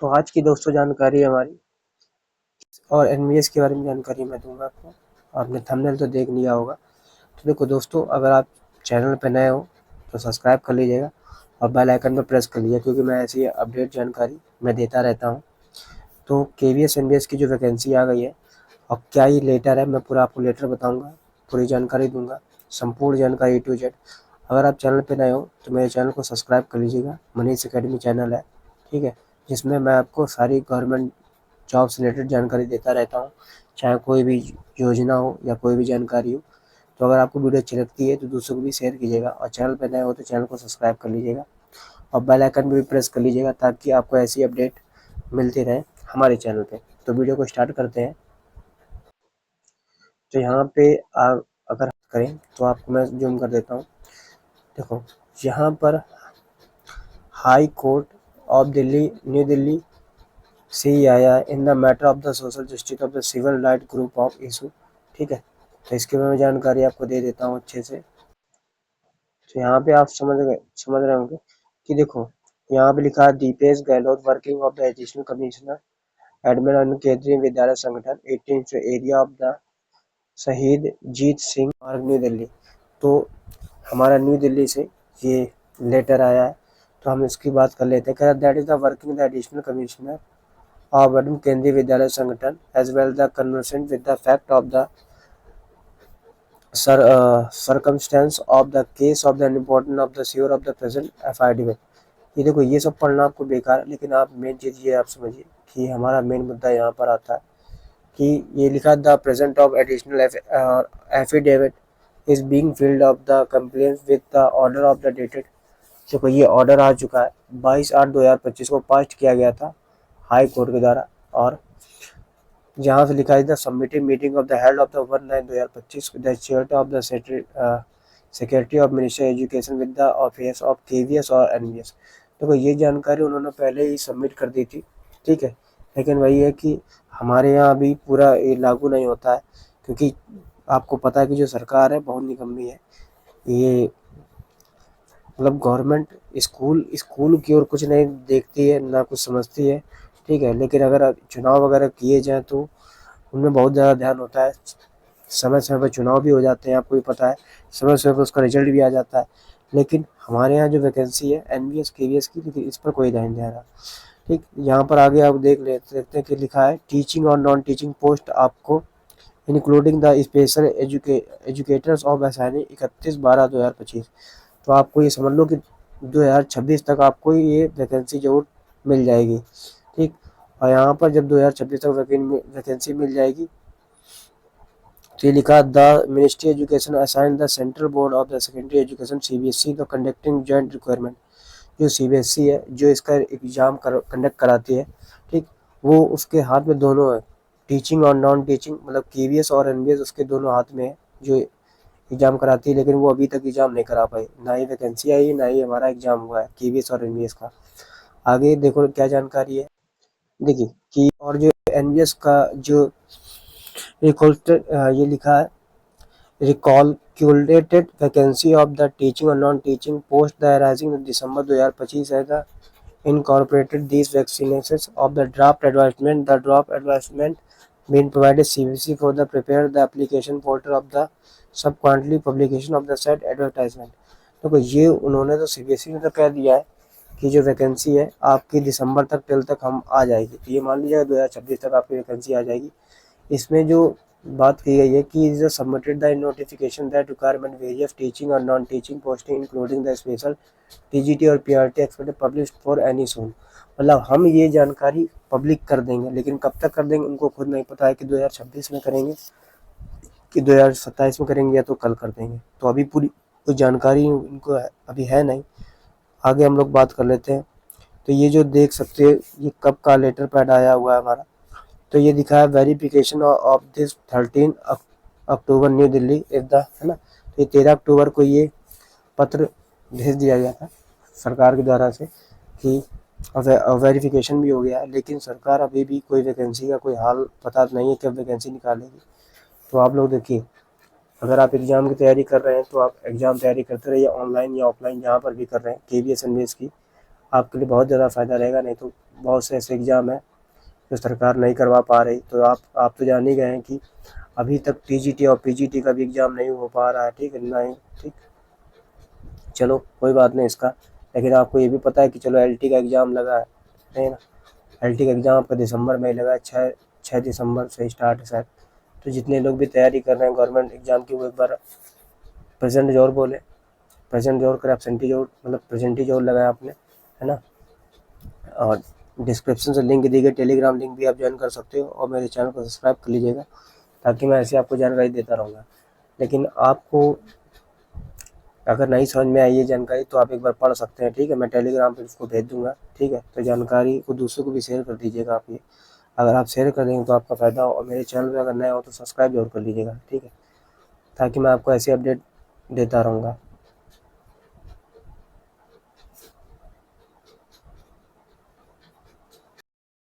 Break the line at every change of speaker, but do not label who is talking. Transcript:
तो आज की दोस्तों जानकारी हमारी और एनवीएस के बारे में जानकारी मैं दूंगा आपको। आपने थंबनेल तो देख लिया होगा। तो देखो दोस्तों, अगर आप चैनल पर नए हो तो सब्सक्राइब कर लीजिएगा और बेल आइकन पर प्रेस कर लीजिएगा, क्योंकि मैं ऐसी अपडेट जानकारी मैं देता रहता हूँ। तो केवीएस एनवीएस की जो वैकेंसी आ गई है और क्या ये लेटर है, मैं पूरा आपको लेटर बताऊँगा, पूरी जानकारी दूंगा, संपूर्ण जानकारी ए टू जेड। अगर आप चैनल पे नए हो तो मेरे चैनल को सब्सक्राइब कर लीजिएगा। मनीष एकेडमी चैनल है, ठीक है, जिसमें मैं आपको सारी गवर्नमेंट जॉब से रिलेटेड जानकारी देता रहता हूँ, चाहे कोई भी योजना हो या कोई भी जानकारी हो। तो अगर आपको वीडियो अच्छी लगती है तो दूसरों को भी शेयर कीजिएगा और चैनल पर नए हो तो चैनल को सब्सक्राइब कर लीजिएगा और बेल आइकन भी प्रेस कर लीजिएगा, ताकि आपको ऐसी अपडेट मिलती रहे हमारे चैनल पे। तो वीडियो को स्टार्ट करते हैं। तो यहाँ पे अगर करें तो आपको मैं जूम कर देता हूँ। देखो, यहाँ पर high court of Delhi, New Delhi से ही आया है, in the matter of the social justice of the civil right group of issue, ठीक है। तो इसके बारे में जानकारी आपको दे देता हूँ अच्छे से। तो यहाँ पे आप समझ रहे होंगे कि देखो, यहाँ पे लिखा है Deepesh Gehlot working of the education commissioner admin on Kendriya Vidyalaya संगठन 18 एरिया ऑफ द शहीद जीत सिंह मार्ग, न्यू दिल्ली। तो हमारा न्यू दिल्ली से ये लेटर आया है, तो हम इसकी बात कर लेते हैं। That is the working the additional commissioner of Kendriya Vidyalaya Sangathan as well the conversant with the fact of the circumstance of the case of the important of the sewer of the present FID में। ये देखो, ये सब पढ़ना आपको बेकार है, लेकिन आप मेन चीज़ ये आप समझिए कि हमारा मेन मुद्दा यहाँ पर आता है कि ये लिखा the present of additional affidavit is being field of the complaint with the order of the dated. देखो, ये ऑर्डर आ चुका है, 22/8/2025 को पास किया गया था हाई कोर्ट के द्वारा। और जहाँ से लिखा है the submitted meeting of the head of the 1/9/2025 the chair of the secretary of minister education with the office of KVS और एनवीएस। देखो, ये जानकारी उन्होंने पहले ही सबमिट कर दी थी, ठीक है, लेकिन वही है कि हमारे यहाँ अभी पूरा ये लागू नहीं होता है, क्योंकि आपको पता है कि जो सरकार है बहुत निकम्मी है। ये मतलब गवर्नमेंट स्कूल की ओर कुछ नहीं देखती है, ना कुछ समझती है, ठीक है। लेकिन अगर चुनाव वगैरह किए जाएँ तो उनमें बहुत ज़्यादा ध्यान होता है। समय समय पर चुनाव भी हो जाते हैं, आपको भी पता है, समय समय पर उसका रिजल्ट भी आ जाता है। लेकिन हमारे यहाँ जो वैकेंसी है एनवीएस केवीएस की, लेकिन इस पर कोई ध्यान नहीं दे रहा, ठीक। यहाँ पर आगे आप देखते हैं कि लिखा है टीचिंग और नॉन टीचिंग पोस्ट आपको including the special educators of assigning 31/12/2025। तो आपको ये समझ लो कि 2026 तक आपको ये वैकेंसी जरूर मिल जाएगी, ठीक। और यहाँ पर जब 2026 तक वैकेंसी मिल जाएगी तो ये लिखा the ministry education assign the central board of the secondary education CBSE the conducting joint requirement. जो सीबीएसई है, जो इसका एग्ज़ाम कंडक्ट कराती है, ठीक, वो उसके हाथ में दोनों है, टीचिंग और नॉन टीचिंग, मतलब केवीएस और एनवीएस उसके दोनों हाथ में है, जो एग्ज़ाम कराती है। लेकिन वो अभी तक एग्ज़ाम नहीं करा पाई, ना ही वैकेंसी आई, ना ही हमारा एग्ज़ाम हुआ है केवीएस और एनवीएस का। आगे देखो क्या जानकारी है, देखिए कि और जो एनवीएस का जो ये लिखा है recalculated vacancy of the teaching or non-teaching post the arising in December 2025 as the incorporated these vaccinations of the draft advertisement. The draft advertisement being provided CBC for the prepare the application portal of the subsequently publication of the said advertisement। तो ये उन्होंने तो CBSE ने तो कह दिया है कि जो वैकेंसी है आपकी दिसंबर तक टिल तक हम आ जाएगी। तो ये मान लीजिएगा 2026 तक आपकी वैकेंसी आ जाएगी। इसमें जो बात की गई है कि is submitted the notification that requirement various teaching और non teaching posting including the special TGT और PRT expert publish for any soon. मतलब हम ये जानकारी पब्लिक कर देंगे, लेकिन कब तक कर देंगे उनको खुद नहीं पता है कि 2026 में करेंगे कि 2027 में करेंगे, या तो कल कर देंगे। तो अभी पूरी कोई जानकारी उनको अभी है नहीं। आगे हम लोग बात कर लेते हैं। तो ये जो देख सकते हैं ये कब का लेटर पैड आया हुआ है हमारा, तो ये दिखा है verification of this 13 October new Delhi if है ना। तो ये 13 अक्टूबर को ये पत्र भेज दिया गया था सरकार के द्वारा से कि वेरिफिकेशन भी हो गया है, लेकिन सरकार अभी भी कोई वैकेंसी का कोई हाल पता नहीं है कब वैकेंसी निकालेगी। तो आप लोग देखिए, अगर आप एग्ज़ाम की तैयारी कर रहे हैं तो आप एग्ज़ाम तैयारी करते रहिए, ऑनलाइन या ऑफलाइन जहाँ पर भी कर रहे हैं केवीएस एनवीएस की। आपके लिए बहुत ज़्यादा फ़ायदा रहेगा। नहीं तो बहुत से ऐसे एग्ज़ाम हैं जो सरकार नहीं करवा पा रही। तो आप तो जान ही गए हैं कि अभी तक टीजीटी और पीजीटी का भी एग्ज़ाम नहीं हो पा रहा है, ठीक है, नहीं, ठीक। चलो कोई बात नहीं इसका, लेकिन आपको ये भी पता है कि चलो एलटी का एग्ज़ाम लगा है ना। एलटी का एग्ज़ाम आपका दिसंबर में लगा है, 6 दिसंबर से स्टार्ट है शायद। तो जितने लोग भी तैयारी कर रहे हैं गवर्नमेंट एग्ज़ाम की, वो एक बार प्रेजेंट ज़रूर बोले, प्रेजेंट ज़रूर करें, एब्सेंटी ज़रूर, मतलब प्रेजेंट ही ज़रूर लगाएं आपने, है ना। और डिस्क्रिप्शन से लिंक दी गई टेलीग्राम लिंक भी आप ज्वाइन कर सकते हो, और मेरे चैनल को सब्सक्राइब कर लीजिएगा ताकि मैं ऐसे आपको जानकारी देता रहूँगा। लेकिन आपको अगर नहीं समझ में आई ये जानकारी तो आप एक बार पढ़ सकते हैं, ठीक है। मैं टेलीग्राम पे उसको भेज दूँगा, ठीक है। तो जानकारी को दूसरों को भी शेयर कर दीजिएगा आप ये। अगर आप शेयर कर देंगे तो आपका फ़ायदा हो, और मेरे चैनल पे अगर नए हो तो सब्सक्राइब ज़रूर कर लीजिएगा, ठीक है, ताकि मैं आपको ऐसे अपडेट देता रहूँगा।